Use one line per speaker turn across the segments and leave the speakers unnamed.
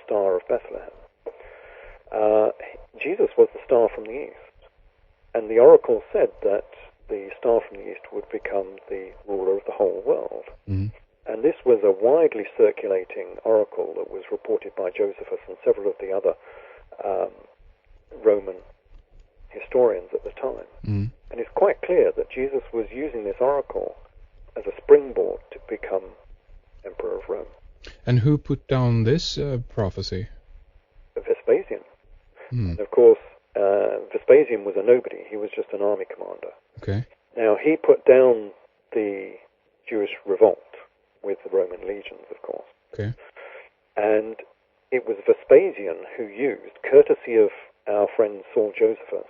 star of Bethlehem. Jesus was the star from the east, and the oracle said that the star from the east would become the ruler of the whole world.
Mm.
And this was a widely circulating oracle that was reported by Josephus and several of the other Roman historians at the time.
Mm.
And it's quite clear that Jesus was using this oracle as a springboard to become Emperor of Rome.
And who put down this prophecy?
Vespasian.
Mm.
And of course, Vespasian was a nobody. He was just an army commander.
Okay.
Now, he put down the Jewish revolt with the Roman legions, of course.
Okay.
And it was Vespasian who used, courtesy of our friend Saul Josephus,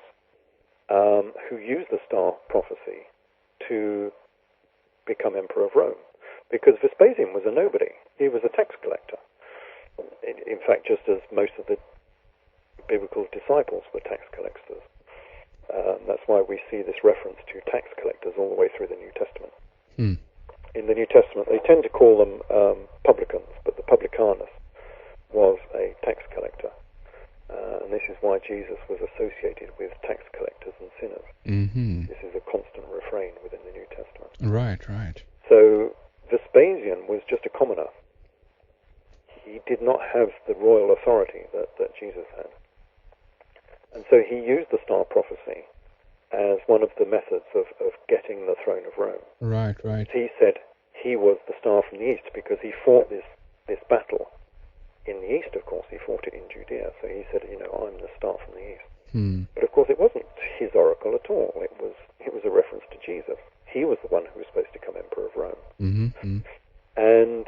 who used the star prophecy to become Emperor of Rome. Because Vespasian was a nobody. He was a tax collector. In fact, just as most of the biblical disciples were tax collectors. That's why we see this reference to tax collectors all the way through the New Testament.
Hmm.
In the New Testament, they tend to call them publicans, but the publicanus was a tax collector. And this is why Jesus was associated with tax collectors and sinners.
Mm-hmm.
This is a constant refrain within the New Testament.
Right, right.
So Vespasian was just a commoner. He did not have the royal authority that Jesus had. And so he used the star prophecy as one of the methods of getting the throne of Rome.
Right, right.
He said he was the star from the east because he fought this battle in the east, of course. He fought it in Judea. So he said, I'm the star from the east.
Hmm.
But of course it wasn't his oracle at all. It was a reference to Jesus. He was the one who was supposed to become Emperor of Rome.
Mm-hmm. Mm-hmm.
And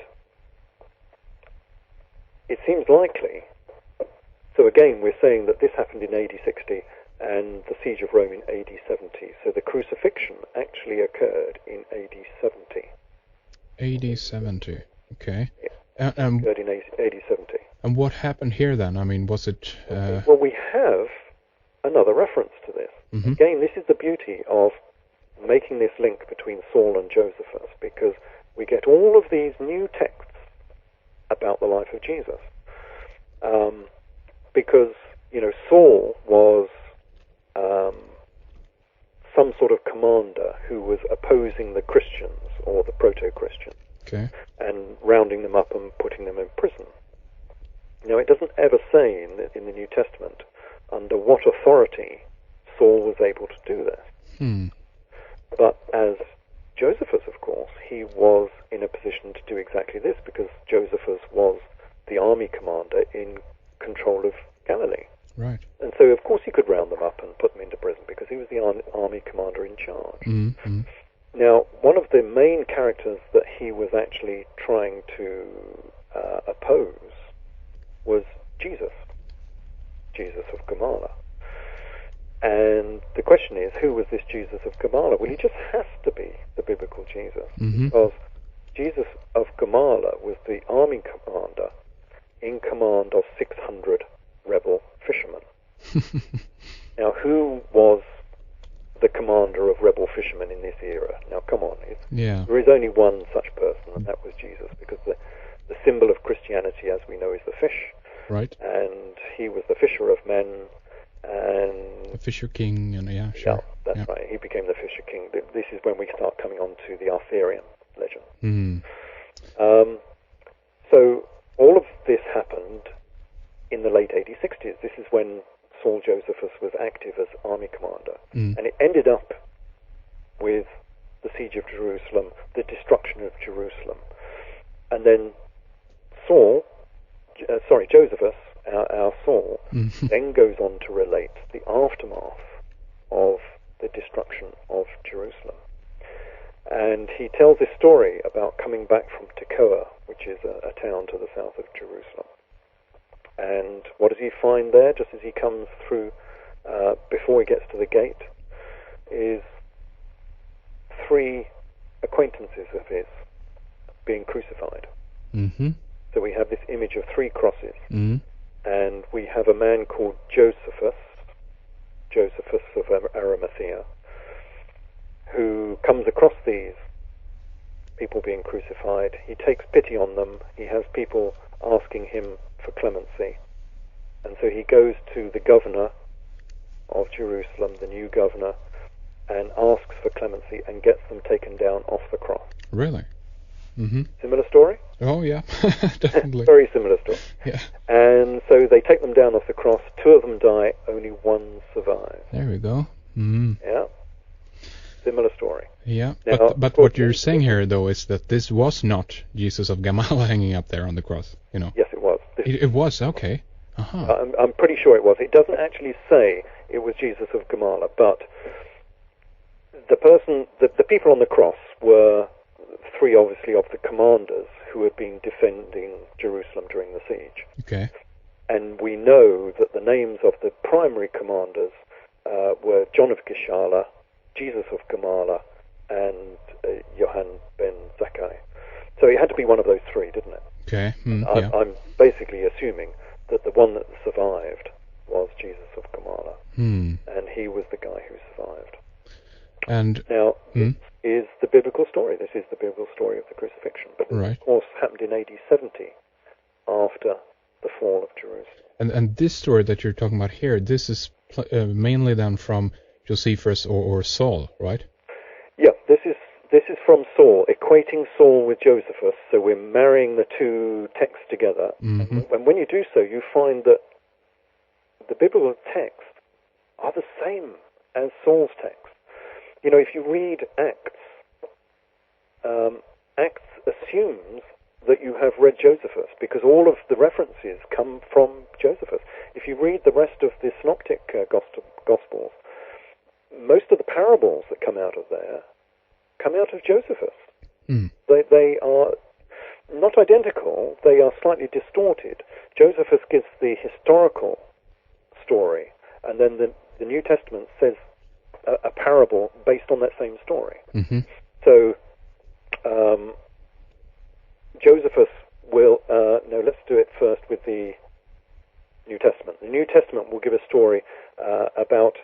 it seems likely. So again, we're saying that this happened in AD 60 and the siege of Rome in AD 70. So the crucifixion actually occurred in AD 70.
AD 70. Okay.
Yeah. Occurred in AD 70.
And what happened here then? I mean, was it...
Well, we have another reference to this.
Mm-hmm.
Again, this is the beauty of making this link between Saul and Josephus, because we get all of these new texts about the life of Jesus. Because, Saul was some sort of commander who was opposing the Christians or the proto-Christians.
Okay.
And rounding them up and putting them in prison. Now, it doesn't ever say in the New Testament under what authority Saul was able to do this.
Hmm.
But as Josephus, of course, he was in a position to do exactly this because Josephus was the army commander in control of Galilee.
Right.
And so, of course, he could round them up and put them into prison because he was the army commander in charge.
Mm-hmm.
Now, one of the main characters that he was actually trying to oppose was Jesus of Gamala. And the question is, who was this Jesus of Gamala? Well, he just has to be the biblical Jesus,
Mm-hmm.
because Jesus of Gamala was the army commander in command of 600 rebel fishermen. Now, who was the commander of rebel fishermen in this era? Now, come on.
Yeah.
There is only one such person, and that was Jesus, because the symbol of Christianity, as we know, is the fish.
Right.
And he was the fisher of men, and...
The Fisher King, and yeah, sure.
Yeah, that's right. He became the Fisher King. This is when we start coming on to the Arthurian legend.
Mm.
So all of this happened in the late AD 60s. This is when Saul Josephus was active as army commander.
Mm.
And it ended up with the siege of Jerusalem, the destruction of Jerusalem. And then Josephus, our Saul, then goes on to relate the aftermath of the destruction of Jerusalem. And he tells this story about coming back from Tekoa, which is a town to the south of Jerusalem. And what does he find there, just as he comes through, before he gets to the gate, is 3 acquaintances of his being crucified.
Mm-hmm.
So we have this image of 3 crosses.
Mm-hmm.
And we have a man called Josephus of Arimathea, who comes across these people being crucified. He takes pity on them. He has people asking him for clemency. And so he goes to the governor of Jerusalem, the new governor, and asks for clemency and gets them taken down off the cross.
Really? Mm-hmm.
Similar story?
Oh, yeah, definitely.
Very similar story.
Yeah.
And so they take them down off the cross. 2 of them die, only 1 survives.
There we go. Mm.
Yeah. Similar story.
Yeah,
Now,
but what you're saying here, though, is that this was not Jesus of Gamala hanging up there on the cross, you know.
Yes, it was.
It was, okay. Uh-huh.
I'm pretty sure it was. It doesn't actually say it was Jesus of Gamala, but the people on the cross were 3, obviously, of the commanders who had been defending Jerusalem during the siege.
Okay.
And we know that the names of the primary commanders were John of Gishala, Jesus of Gamala, and Johann ben Zakkai. So it had to be one of those 3, didn't it?
Okay.
Yeah. I'm basically assuming that the one that survived was Jesus of Gamala, and he was the guy who survived.
And
now, this is the biblical story. This is the biblical story of the crucifixion, but it,
right.
of course, happened in AD 70 after the fall of Jerusalem.
And this story that you're talking about here, this is mainly then from Josephus or Saul, right?
Yeah, this is from Saul, equating Saul with Josephus. So we're marrying the 2 texts together. Mm-hmm. And when you do so, you find that the biblical texts are the same as Saul's text. You know, if you read Acts, Acts assumes that you have read Josephus, because all of the references come from Josephus. If you read the rest of the synoptic Gospels, most of the parables that come out of there come out of Josephus. They are not identical, they are slightly distorted. Josephus gives the historical story, and then the New Testament says a parable based on that same story. Mm-hmm. So Josephus will... no, let's do it first with the New Testament. The New Testament will give a story about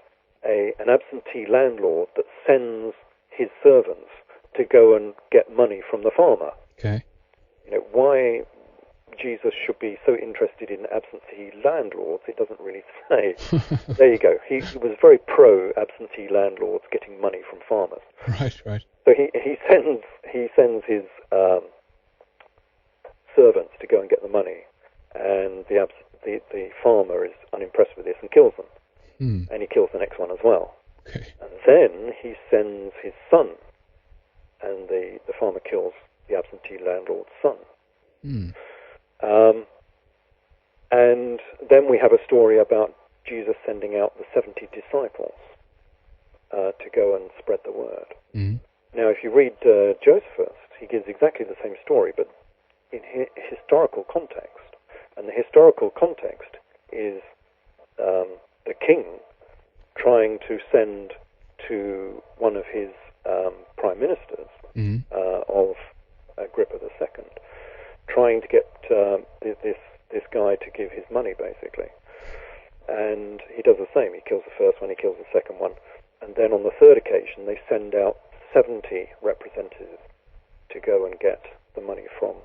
an absentee landlord that sends his servants to go and get money from the farmer.
Okay.
You know, why Jesus should be so interested in absentee landlords, it doesn't really say. There you go. He was very pro absentee landlords getting money from farmers.
Right.
So he sends his servants to go and get the money, and the farmer is unimpressed with this and kills them. And he kills the next one as well.
Okay.
And then he sends his son, and the farmer kills the absentee landlord's son. And then we have a story about Jesus sending out the 70 disciples to go and spread the word. Now, if you read Josephus, he gives exactly the same story, but in historical context. And the historical context is the king trying to send to one of his prime ministers of Agrippa II, trying to get this guy to give his money, basically. And he does the same. He kills the first one, he kills the second one. And then on the third occasion, they send out 70 representatives to go and get the money from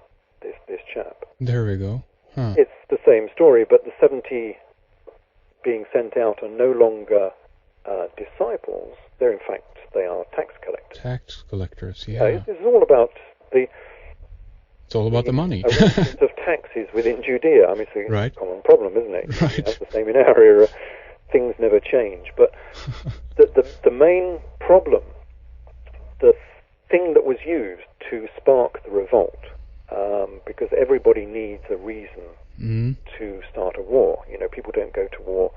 this chap.
There we go. Huh.
It's the same story, but the 70 being sent out are no longer disciples. They're, in fact, they are tax collectors.
Tax collectors, yeah.
It's all about
it's all about the money.
arrangements of taxes within Judea. I mean, it's a
right.
common problem, isn't it?
Right.
It's the same in our era. Things never change. But the main problem, the thing that was used to spark the revolt, because everybody needs a reason to start a war. You know, people don't go to war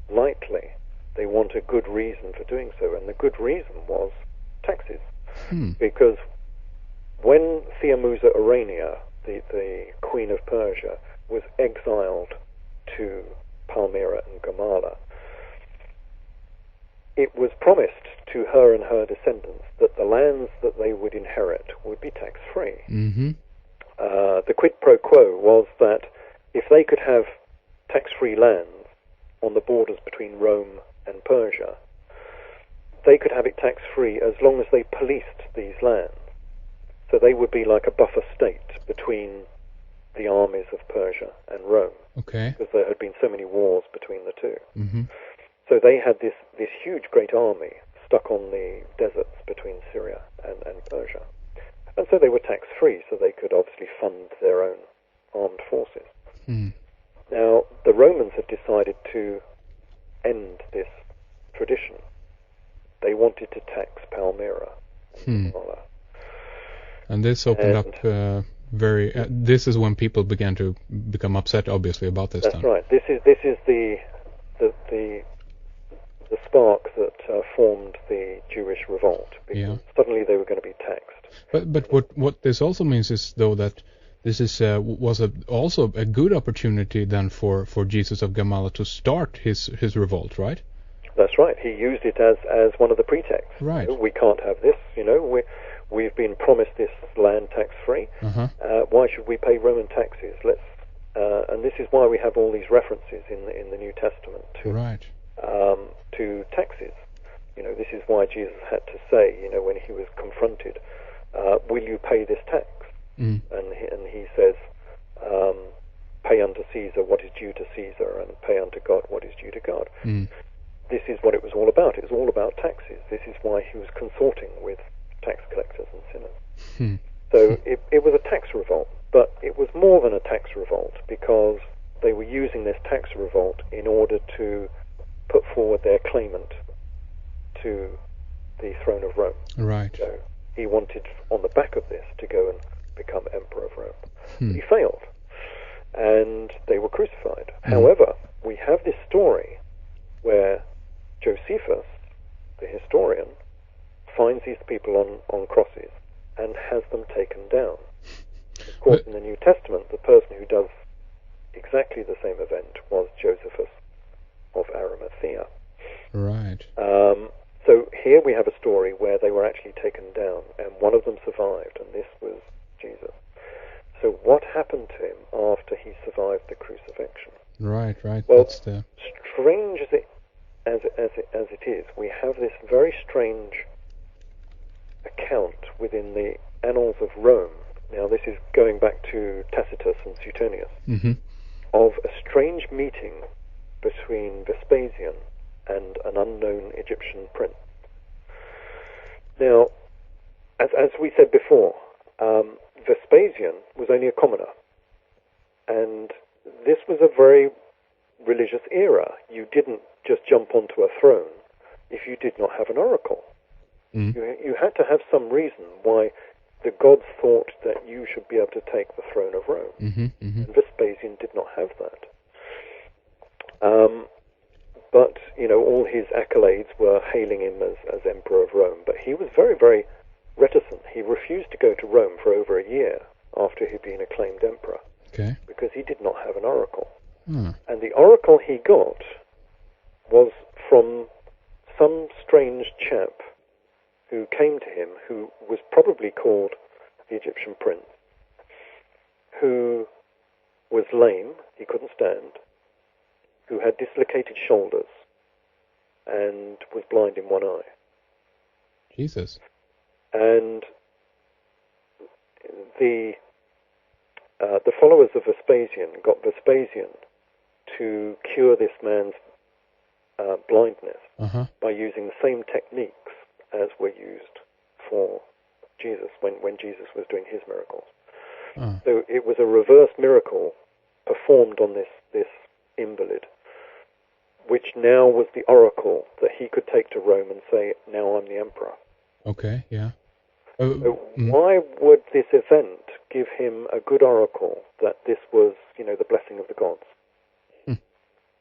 lightly. They want a good reason for doing so, and the good reason was taxes. Because when Theomusa Urania, the Queen of Persia, was exiled to Palmyra and Gamala, it was promised to her and her descendants that the lands that they would inherit would be tax-free. The quid pro quo was that if they could have tax-free lands on the borders between Rome and Persia, they could have it tax-free as long as they policed these lands. So they would be like a buffer state between the armies of Persia and Rome.
Okay.
Because there had been so many wars between the two.
Mm-hmm.
So they had this huge, great army stuck on the deserts between Syria and Persia. And so they were tax-free, so they could obviously fund their own armed forces.
Mm.
Now, the Romans had decided to end this tradition. They wanted to tax Palmyra and Ramallah.
And this opened up this is when people began to become upset, obviously, about this.
That's right. This is the spark that formed the Jewish revolt, because suddenly they were going to be taxed.
But what this also means is, though, that this is also a good opportunity then for Jesus of Gamala to start his revolt, right?
That's right. He used it as one of the pretexts.
Right.
We can't have this. We've been promised this land tax-free.
Uh-huh.
Why should we pay Roman taxes? And this is why we have all these references in the New Testament to taxes. This is why Jesus had to say, when he was confronted, will you pay this tax?
Mm.
And he says, pay unto Caesar what is due to Caesar, and pay unto God what is due to God.
Mm.
This is what it was all about. It was all about taxes. This is why he was consorting with tax collectors and sinners.
Mm.
So it was a tax revolt, but it was more than a tax revolt, because they were using this tax revolt in order to put forward their claimant to the throne of Rome.
Right.
So he wanted, on the back of this, to go and become emperor of Rome.
Mm.
He failed, and they were crucified. However, we have this story where Josephus, the historian, finds these people on crosses and has them taken down. Of course, in the New Testament, the person who does exactly the same event was Josephus of Arimathea.
Right.
So here we have a story where they were actually taken down, and one of them survived, and this was Jesus. So what happened to him after he survived the crucifixion?
Right.
Well,
that's the...
strange as it is, we have this very strange account within the annals of Rome. Now, this is going back to Tacitus and Suetonius, of a strange meeting between Vespasian and an unknown Egyptian prince. Now, as we said before, Vespasian was only a commoner, and this was a very religious era. You didn't just jump onto a throne if you did not have an oracle. You had to have some reason why the gods thought that you should be able to take the throne of Rome. And Vespasian did not have that. But, all his accolades were hailing him as emperor of Rome. But he was very, very reticent. He refused to go to Rome for over a year after he'd been acclaimed emperor.
Okay.
Because he did not have an oracle. And the oracle he got was from some strange chap who came to him, who was probably called the Egyptian prince, who was lame, he couldn't stand, who had dislocated shoulders, and was blind in one eye.
Jesus.
And the followers of Vespasian got Vespasian to cure this man's blindness by using the same techniques as were used for Jesus when Jesus was doing his miracles. So it was a reverse miracle performed on this invalid, which now was the oracle that he could take to Rome and say, now I'm the emperor.
Okay, yeah.
So why would this event give him a good oracle that this was, the blessing of the gods?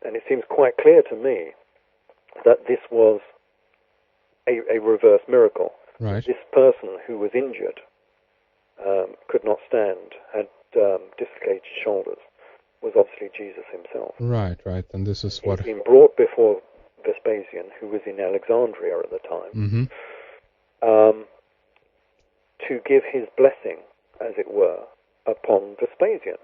And it seems quite clear to me that this was a reverse miracle.
Right.
This person who was injured, could not stand, had dislocated shoulders, was obviously Jesus himself.
Right. And this is what...
He'd been brought before Vespasian, who was in Alexandria at the time, to give his blessing, as it were, upon Vespasian.